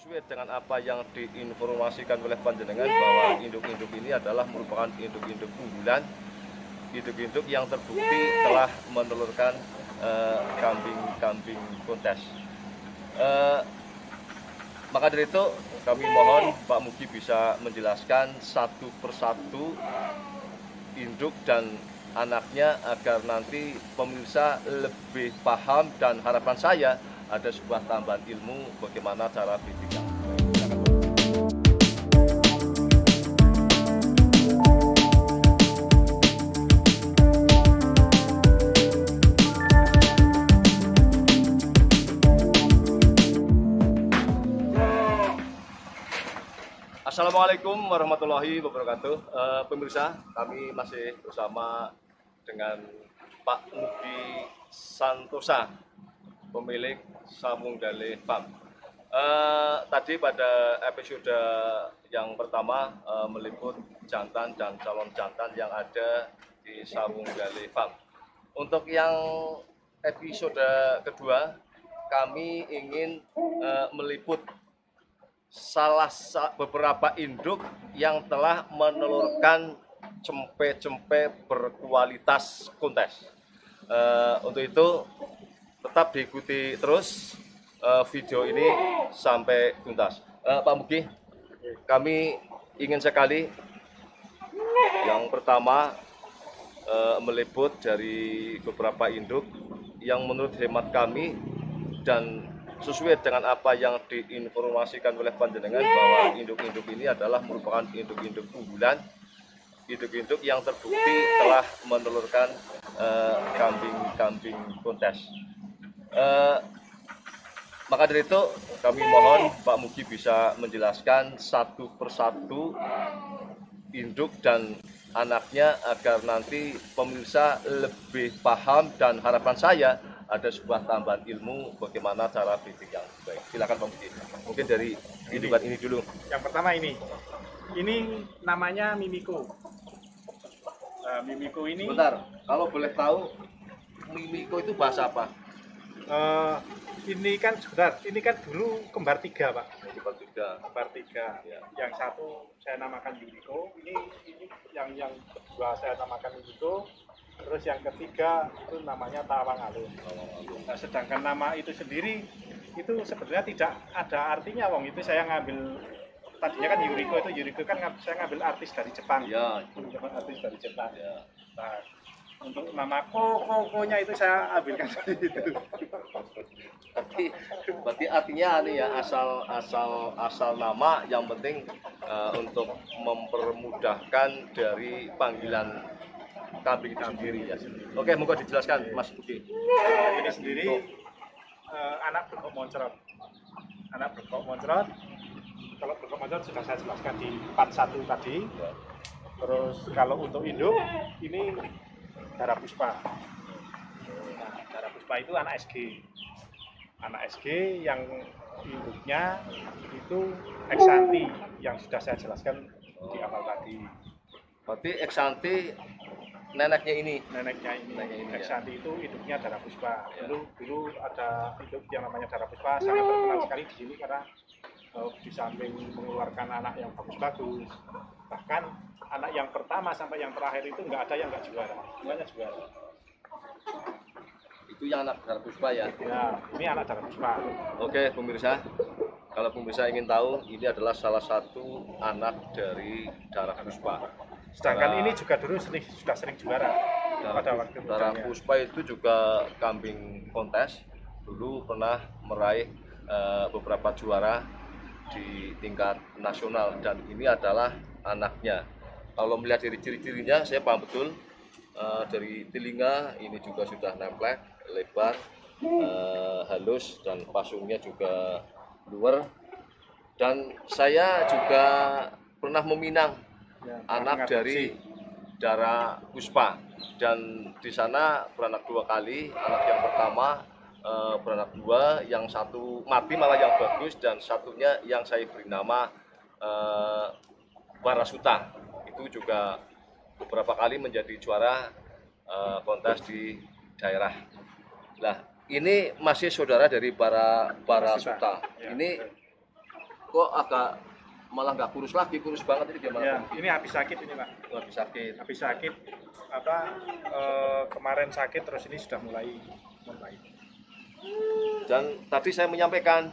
Sesuai dengan apa yang diinformasikan oleh panjenengan bahwa induk-induk ini adalah merupakan induk-induk unggulan, induk-induk yang terbukti telah menelurkan kambing-kambing kontes. Maka dari itu kami mohon Pak Mugi bisa menjelaskan satu persatu induk dan anaknya agar nanti pemirsa lebih paham, dan harapan saya ada sebuah tambahan ilmu bagaimana cara bidik. Assalamualaikum warahmatullahi wabarakatuh. Pemirsa, kami masih bersama dengan Pak Mugi Santosa, pemilik Samunggale Farm. Tadi pada episode yang pertama meliput jantan dan calon jantan yang ada di Samunggale Farm. Untuk yang episode kedua, kami ingin meliput beberapa induk yang telah menelurkan cempe-cempe berkualitas kontes. Untuk itu tetap diikuti terus video ini sampai tuntas. Pak Mugi, kami ingin sekali yang pertama meliput dari beberapa induk yang menurut hemat kami dan sesuai dengan apa yang diinformasikan oleh panjenengan bahwa induk-induk ini adalah merupakan induk-induk unggulan, induk-induk yang terbukti telah menelurkan kambing-kambing kontes. Maka dari itu kami mohon Pak Mugi bisa menjelaskan satu persatu induk dan anaknya agar nanti pemirsa lebih paham, dan harapan saya ada sebuah tambahan ilmu bagaimana cara bidik yang baik. Silakan Pak Mugi. Mungkin dari indukan ini dulu. Yang pertama ini namanya Mimiko. Mimiko ini. Bentar, kalau boleh tahu Mimiko itu bahasa apa? Ini kan dulu kembar tiga, Pak. Kembar tiga. Ya. Yang satu saya namakan Mimiko. Ini yang kedua saya namakan Mimiko. Terus yang ketiga itu namanya Tawang Alun. Nah, sedangkan nama itu sendiri itu sebenarnya tidak ada artinya, Wong. Itu saya ngambil tadinya kan Yuriko kan saya ngambil artis dari Jepang. Ya. Artis dari Jepang. Ya. Nah, untuk nama Koko-nya itu saya ambilkan dari itu. Berarti artinya nih ya, asal nama, yang penting untuk mempermudahkan dari panggilan kambing itu sendiri ya. Oke, monggo dijelaskan Mas Mugi. Ini sendiri anak berkok moncrot. Anak berkok moncrot. Kalau berkok moncrot sudah saya jelaskan di part 1 tadi. Terus kalau untuk induk ini Darah Puspa. Nah, Darah Puspa itu anak SG. Anak SG yang induknya itu Eksanti yang sudah saya jelaskan di awal tadi. Berarti Eksanti neneknya ini. Eksanti itu induknya Darah Puspa. Dulu ada induk yang namanya Darah Puspa, sangat terkenal sekali di sini karena di samping mengeluarkan anak yang bagus-bagus, bahkan anak yang pertama sampai yang terakhir itu nggak ada yang nggak juara, semuanya juara. Itu yang anak Darah Puspa ya? Ya, ini anak Darah Puspa. Oke pemirsa, kalau pemirsa ingin tahu, ini adalah salah satu anak dari Darah Puspa. Sedangkan ini juga dulu sudah sering juara pada waktu Darah Puspa itu juga kambing kontes, dulu pernah meraih beberapa juara di tingkat nasional, dan ini adalah anaknya. Kalau melihat dari ciri-cirinya saya paham betul, dari telinga ini juga sudah nemplek, lebar, halus, dan pasungnya juga luar. Dan saya juga pernah meminang anak dari Darah Puspa, dan di sana beranak 2 kali. Anak yang pertama beranak 2, yang satu mati malah yang bagus, dan satunya yang saya beri nama Barasuta. Itu juga beberapa kali menjadi juara kontes di daerah. Nah, ini masih saudara dari Barasuta. Ya, ini kok agak malah nggak kurus lagi, kurus banget ini gimana? Ya, ini habis sakit ini Pak. Lebih sakit. Habis sakit kemarin sakit terus ini sudah mulai membaik. Dan tadi saya menyampaikan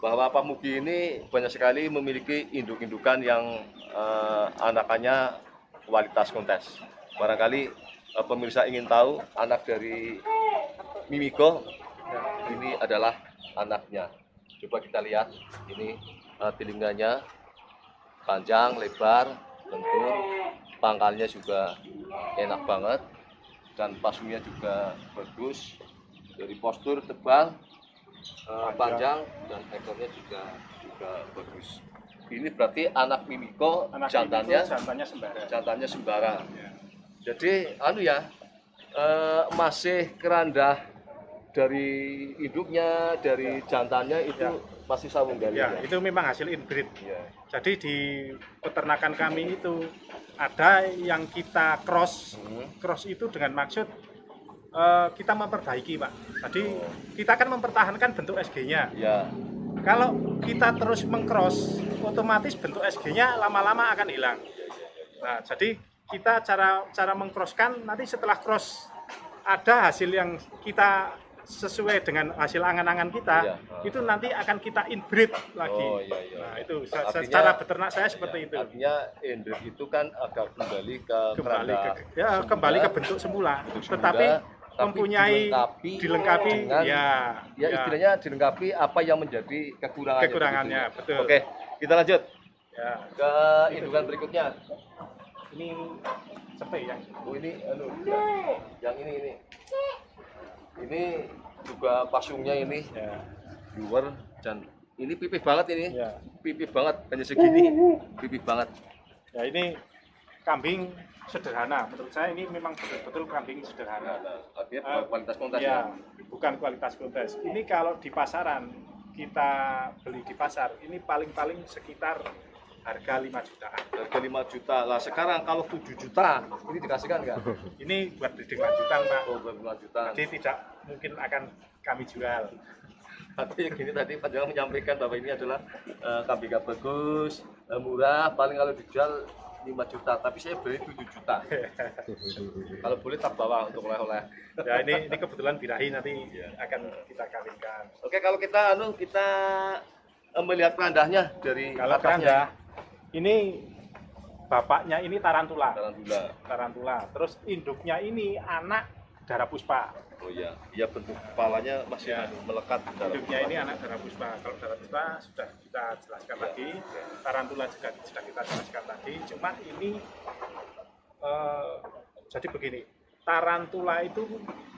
bahwa Pak Mugi ini banyak sekali memiliki induk-indukan yang anakannya kualitas kontes. Barangkali pemirsa ingin tahu anak dari Mimiko ini adalah anaknya. Coba kita lihat ini telinganya panjang, lebar, lentur, pangkalnya juga enak banget dan pasungnya juga bagus. Dari postur tebal, panjang dan ekornya juga bagus. Ini berarti anak Mimiko, jantannya sembara. Ya. Jadi masih keranda dari induknya, dari jantannya itu masih sambung dari. Ya, itu memang hasil inbreed. Ya. Jadi di peternakan kami itu ada yang kita cross. Cross itu dengan maksud kita memperbaiki, Pak. Jadi kita kan mempertahankan bentuk SG-nya. Ya. Kalau kita terus mengcross, otomatis bentuk SG-nya lama-lama akan hilang. Nah, jadi kita cara mengcrosskan nanti setelah cross ada hasil yang kita sesuai dengan hasil angan-angan kita, itu nanti akan kita inbreed lagi. Oh, iya. Nah, itu Artinya, secara beternak saya seperti itu. Artinya inbreed itu kan agak kembali ke kembali ke bentuk semula. Tetapi mempunyai dilengkapi dengan, ya istilahnya dilengkapi apa yang menjadi kekurangannya. Betul. Oke, kita lanjut ke indukan berikutnya. Ini sepe ya. Oh, ini yang ini juga pasungnya ini viewer dan ini pipih banget ini. Pipih banget, hanya segini pipih banget. Ya, ini kambing sederhana. Menurut saya ini memang betul-betul kambing sederhana. Artinya kualitas kontes ya, bukan kualitas kontes. Ini kalau di pasaran kita beli di pasar, ini paling-paling sekitar harga 5 jutaan. Harga 5 juta. Lah sekarang kalau 7 juta, ini dikasihkan nggak? Ini buat breeding lanjutan, Pak. Oh, buat lanjutan. Jadi tidak mungkin akan kami jual. Tapi gini tadi Pak Jangan menyampaikan bahwa ini adalah kambing yang bagus, murah, paling kalau dijual 5 juta, tapi saya beli 7 juta. Kalau boleh tak bawa untuk oleh-oleh. Ya, ini kebetulan birahi nanti akan kita kawinkan. Oke, kalau kita melihat kerandanya dari kalau keranda ini bapaknya ini tarantula. Terus induknya ini anak darapuspa. Oh iya, iya bentuk kepalanya masih melekat. Induknya ini anak darapuspa. Kalau darapuspa sudah kita jelaskan tadi, tarantula juga sudah kita jelaskan tadi. Cuma ini jadi begini, tarantula itu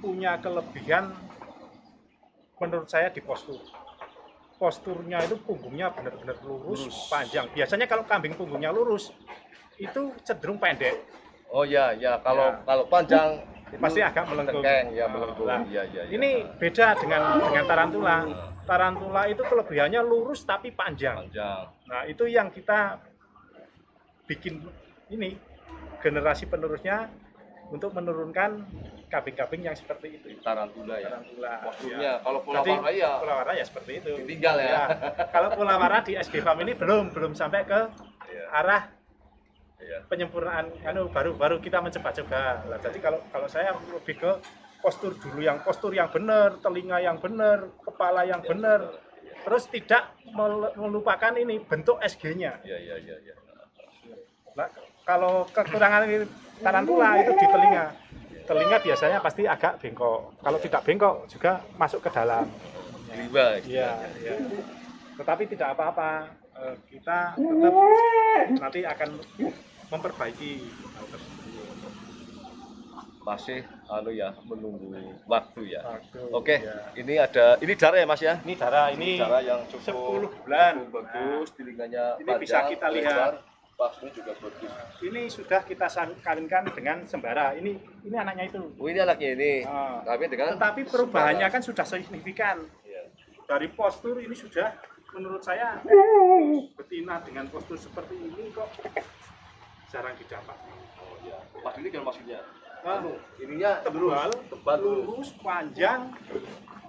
punya kelebihan menurut saya di postur. Posturnya itu punggungnya benar-benar lurus, panjang. Biasanya kalau kambing punggungnya lurus itu cenderung pendek. Oh iya, kalau panjang pasti agak melengkung. Melengkung. Nah, ini beda dengan tarantula. Tarantula itu kelebihannya lurus tapi panjang. Nah, itu yang kita bikin ini generasi penerusnya untuk menurunkan kambing-kambing yang seperti itu. Tarantula. Posturnya kalau pola wara ya seperti itu. Ditinggal ya. Kalau pola wara di SG Farm ini belum sampai ke arah penyempurnaan baru kita mencoba-coba. Nah, jadi kalau saya lebih ke postur dulu, postur yang benar, telinga yang benar, kepala yang benar. Terus tidak melupakan ini bentuk SG-nya. Nah, kalau kekurangan ini tarantula itu di telinga. Telinga biasanya pasti agak bengkok. Kalau tidak bengkok juga masuk ke dalam. Iya. Tetapi tidak apa-apa. Kita tetap nanti akan memperbaiki hal tersebut. Masih menunggu waktu ya. Oke, ini darah ya Mas ya? Ini darah yang cukup 10 bulan. Bagus, telinganya ini panjang, bisa kita lihat. Pasnya juga bagus. Ini sudah kita kawinkan dengan sembara. Ini anaknya itu. Oh, ini anaknya ini. Tetapi perubahannya kan sudah signifikan. Dari postur ini sudah menurut saya betina dengan postur seperti ini kok jarang didapat. Oh iya. Mas ini kan maksudnya. Ininya tebal, lurus, panjang,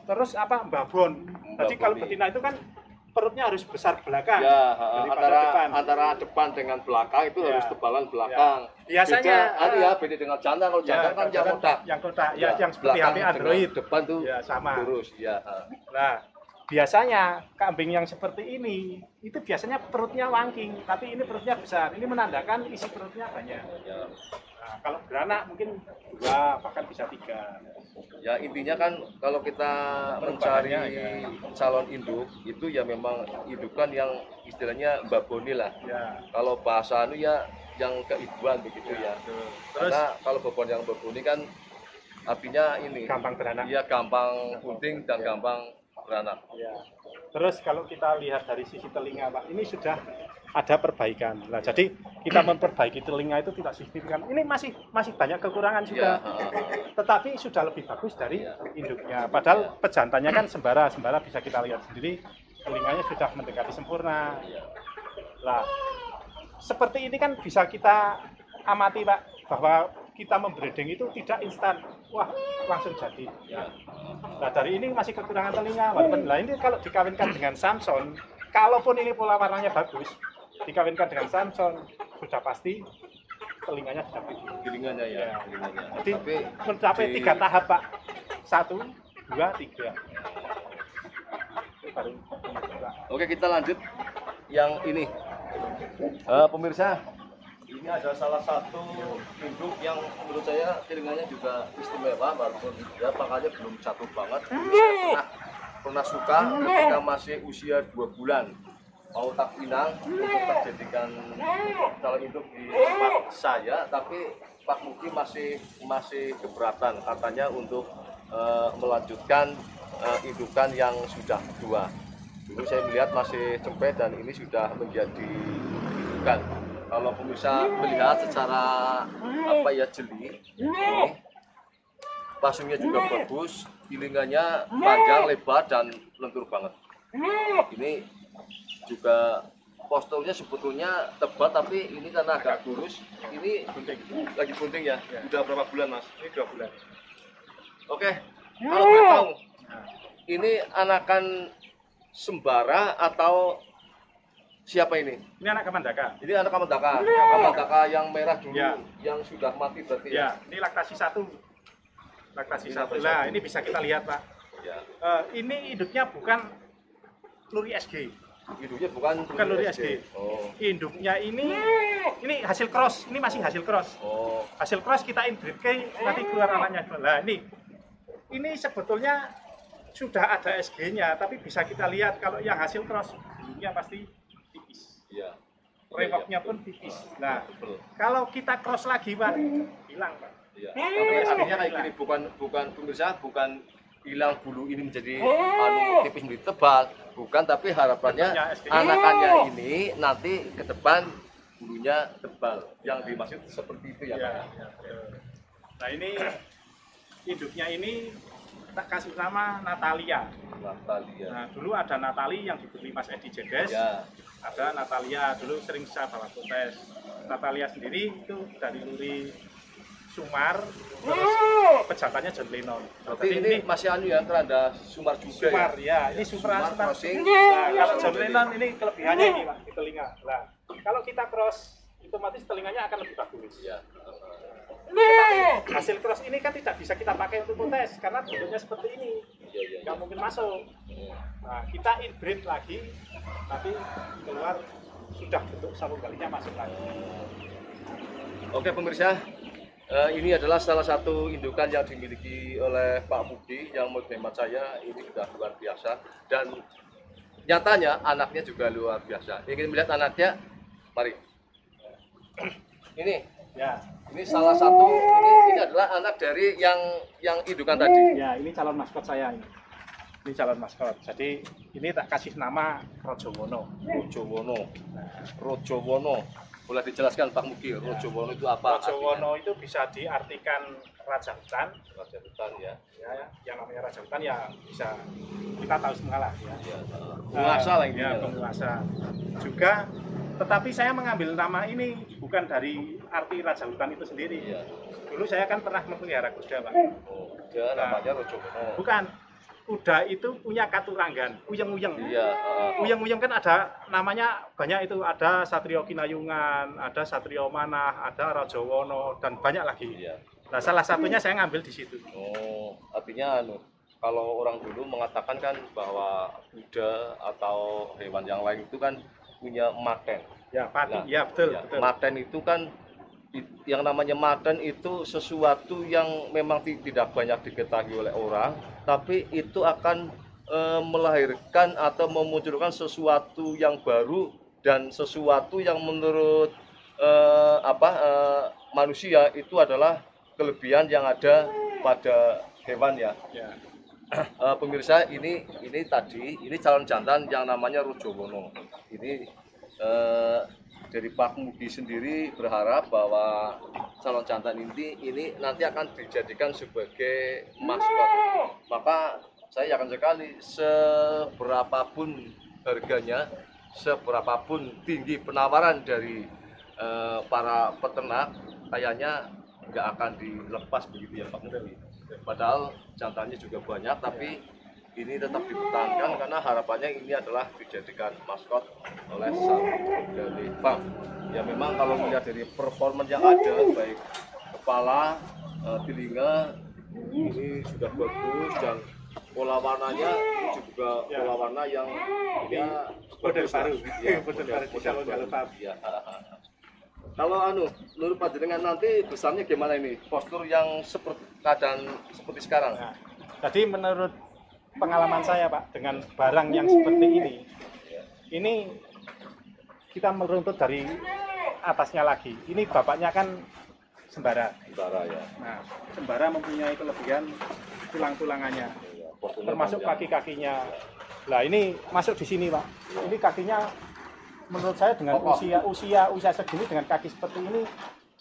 terus babon. Jadi kalau betina itu kan perutnya harus besar belakang. Ya, daripada depan. antara depan dengan belakang itu Ya. harus tebalan belakang. Biasanya Beda dengan jantan. Kalau jantan kan yang kotak. Yang kotak, ya, yang seperti HP Android. Depan tuh Ya, sama. lurus, ya. Nah, biasanya kambing yang seperti ini itu biasanya perutnya wangking, tapi ini perutnya besar. Ini menandakan isi perutnya banyak. Ya. Nah, kalau beranak mungkin 2 bahkan bisa 3. Ya intinya kan kalau kita mencari Ya. calon induk itu ya memang indukan yang istilahnya baboni lah. Ya. Kalau bahasa anu ya yang keibuan begitu ya. Terus Karena kalau babon yang baboni kan artinya ini gampang beranak. dia gampang bunting dan gampang beranak. Ya. Terus kalau kita lihat dari sisi telinga, Pak, ini sudah ada perbaikan. Nah, jadi kita memperbaiki telinga itu tidak signifikan. Ini masih banyak kekurangan juga. Ya, Tetapi sudah lebih bagus dari induknya. Padahal pejantannya kan sembara bisa kita lihat sendiri, telinganya sudah mendekati sempurna. Lah, seperti ini kan bisa kita amati, Pak, bahwa kita membreeding itu tidak instan, wah langsung jadi. Nah, dari ini masih kekurangan telinga. Walaupun lah ini kalau dikawinkan dengan Samson, kalaupun ini pola warnanya bagus, dikawinkan dengan Samson sudah pasti telinganya sudah gede. Telinganya ya. Telinganya. Jadi Tapi mencapai 3 tahap, Pak. 1, 2, 3. Itu baru. Oke, kita lanjut yang ini. Pemirsa, ini adalah salah satu induk yang menurut saya telinganya juga istimewa, walaupun ya pangkalnya belum jatuh banget. Saya pernah suka ketika masih usia 2 bulan mau tak pinang untuk terjadikan calon induk di tempat saya, tapi Pak Muki masih keberatan katanya untuk melanjutkan indukan yang sudah tua. Dulu saya melihat masih cempet dan ini sudah menjadi indukan. Kalau pemirsa melihat secara jeli, ini pasungnya juga bagus, telinganya panjang, lebar dan lentur banget. Ini juga posturnya sebetulnya tebal, tapi ini karena agak kurus. Ini lagi bunting ya. Udah berapa bulan, Mas? Ini 2 bulan. Oke, kalau boleh tahu, ini anakan sembara atau siapa ini? Ini anak Kamandaka. Ini anak Kamandaka yang merah dulu, Ya. yang sudah mati berarti ya? Ya, ini laktasi 1. Laktasi Ini 1. laktasi Nah, 1. ini bisa kita lihat, Pak. Ya. Ini induknya bukan Luri SG. Induknya bukan Luri SG. Oh. Induknya ini hasil cross. Ini masih hasil cross. Oh. Hasil cross kita inbreed nanti keluar anaknya. Nah, ini sebetulnya sudah ada SG-nya, tapi bisa kita lihat kalau yang hasil cross bulunya pasti tipis. Iya. Rewoknya pun tipis. Nah, Betul. kalau kita cross lagi, Pak, hilang, Pak. Iya. Tapi artinya kayak gini, bukan pemirsa, bukan hilang bulu ini menjadi anu tipis menjadi tebal, bukan, tapi harapannya Bentuknya SG. anakannya ini nanti ke depan bulunya tebal. Yang dimaksud seperti itu ya, Pak. Ya. Nah, ini induknya ini tak kasih nama Natalia. Natalia. Nah, dulu ada Natali yang dibeli Mas Edi Jedes. Ya. Ada Natalia, dulu sering saya bawa kontes. Natalia sendiri itu dari Luri Sumar, terus pejantannya John Lennon. Berarti ini masih anu ya, keranda Sumar juga Sumar, ya? ya. Ini Sumar Sumar. crossing. Nah, kalau John Lennon ini kelebihannya ini, Pak, di telinga. Nah, kalau kita cross, otomatis telinganya akan lebih bagus. Ya. Hasil cross ini kan tidak bisa kita pakai untuk kontes karena bentuknya seperti ini, Iya. nggak mungkin masuk. Nah, kita inbreed lagi, nanti keluar sudah bentuk sabung galinya masuk lagi. Oke pemirsa, ini adalah salah satu indukan yang dimiliki oleh Pak Muki yang menurut hemat saya ini sudah luar biasa, dan nyatanya anaknya juga luar biasa. Ingin melihat anaknya? Mari. Ini salah satu, ini adalah anak dari yang indukan tadi. Ya, ini calon maskot saya ini. Ini calon maskot. Jadi ini tak kasih nama Rojowono. Rojowono. Boleh dijelaskan Pak Muki, Rojowono itu apa? Rojowono itu bisa diartikan raja hutan. Raja hutan ya. Ya, yang namanya raja hutan ya bisa kita tahu semua lah ya. Penguasa lah ini. Ya, penguasa. Juga, tetapi saya mengambil nama ini bukan dari arti raja hutan itu sendiri. Iya. Dulu saya kan pernah memelihara kuda, Pak. Oh, dia namanya Rojowono. Bukan. kuda itu punya katuranggan, uyeng-uyeng. Iya, Uyeng-uyeng kan ada namanya banyak itu, ada Satrio Kinayungan, ada Satrio Manah, ada Rajawono dan banyak lagi. iya. Nah, salah satunya saya ngambil di situ. Oh, artinya kalau orang dulu mengatakan kan bahwa kuda atau hewan yang lain itu kan punya maten. Ya, pati. Nah, Ya, betul, ya, betul. maten itu kan yang namanya maten itu sesuatu yang memang tidak banyak diketahui oleh orang, tapi itu akan melahirkan atau memunculkan sesuatu yang baru dan sesuatu yang menurut manusia itu adalah kelebihan yang ada pada hewan ya. Ya. Pemirsa, ini calon jantan yang namanya Rajawono. Ini dari Pak Mugi sendiri berharap bahwa calon jantan ini nanti akan dijadikan sebagai maskot. Maka saya yakin sekali seberapapun harganya, seberapapun tinggi penawaran dari para peternak, kayaknya nggak akan dilepas begitu ya Pak Mugi. Padahal jantannya juga banyak, tapi ini tetap dipertahankan karena harapannya ini adalah dijadikan maskot oleh dari farm. Ya memang kalau melihat dari performa yang ada, baik kepala, telinga, ini sudah bagus dan pola warnanya juga pola warna yang ya Model baru. Ya, Model baru di calon farm. Ya. Kalau menurut Pak Jenengan nanti besarnya gimana ini? Postur yang seperti keadaan seperti sekarang. Nah, jadi menurut pengalaman saya Pak, dengan barang yang seperti ini kita meruntut dari atasnya lagi. Ini bapaknya kan sembara. Sembara ya. Nah, sembara mempunyai kelebihan tulang-tulangannya, termasuk kaki-kakinya. Nah, ini masuk di sini Pak. Ini kakinya menurut saya dengan usia segini dengan kaki seperti ini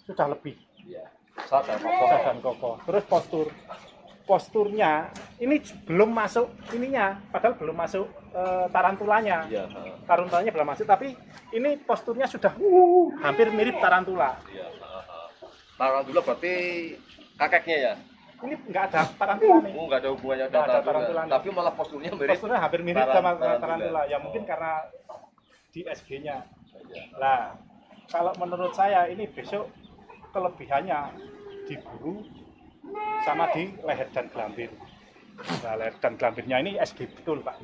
sudah lebih. Iya. Dan kokoh. Terus posturnya ini belum masuk ininya, padahal belum masuk tarantulanya. Iya. Tarantulanya belum masuk, tapi ini posturnya sudah hampir mirip tarantula. Iya. Tarantula berarti kakeknya ya? Ini nggak ada tarantula nih. Oh, nggak ada hubungannya Nggak ada dengan tarantula. tapi malah posturnya mirip. Posturnya hampir mirip sama tarantula. Ya mungkin karena di SG-nya. Nah, kalau menurut saya ini besok kelebihannya diburu sama di leher dan gelambir. Nah, leher dan gelambirnya ini SG betul Pak.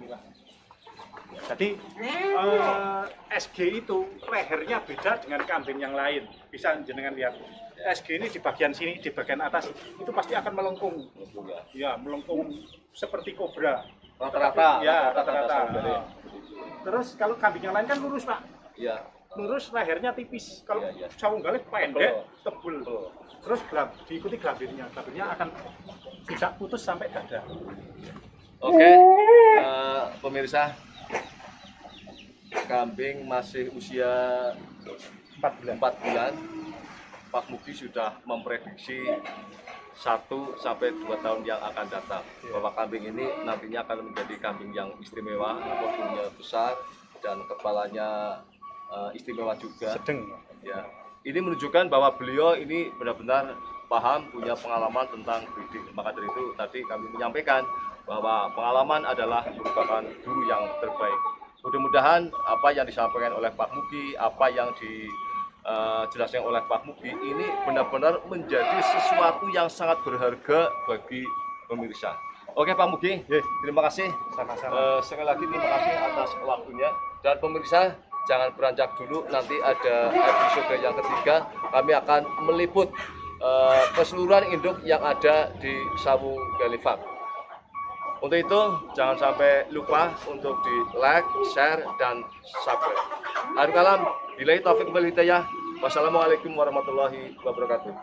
Jadi SG itu lehernya beda dengan kambing yang lain. Bisa jenengan lihat. SG ini di bagian sini, di bagian atas itu pasti akan melengkung. Ya, melengkung seperti kobra. Rata-rata. Ya, rata-rata. Terus kalau kambing yang lain kan lurus Pak. Iya. Lurus, lehernya tipis. Kalau Iya. Jawa Galih pendek, tebel. Terus diikuti gelambirnya. Gelambirnya akan tidak putus sampai dada. Oke, pemirsa, kambing masih usia 4 bulan. Pak Mugi sudah memprediksi 1-2 tahun yang akan datang bahwa kambing ini nantinya akan menjadi kambing yang istimewa, posturnya besar dan kepalanya istimewa juga. Sedeng. Ya, ini menunjukkan bahwa beliau ini benar-benar paham, punya pengalaman tentang breeding. Maka dari itu tadi kami menyampaikan bahwa pengalaman adalah merupakan guru yang terbaik. Mudah-mudahan apa yang disampaikan oleh Pak Mugi, apa yang dijelaskan oleh Pak Mugi ini benar-benar menjadi sesuatu yang sangat berharga bagi pemirsa. Oke Pak Mugi, terima kasih. Sama-sama. Sekali lagi terima kasih atas waktunya. Dan pemirsa, jangan beranjak dulu, nanti ada episode yang ketiga. Kami akan meliput keseluruhan induk yang ada di Sawu Galih Farm. Untuk itu, jangan sampai lupa untuk di like, share, dan subscribe. Akhirul kalam, billahi taufiq wal hidayah. Wassalamualaikum warahmatullahi wabarakatuh.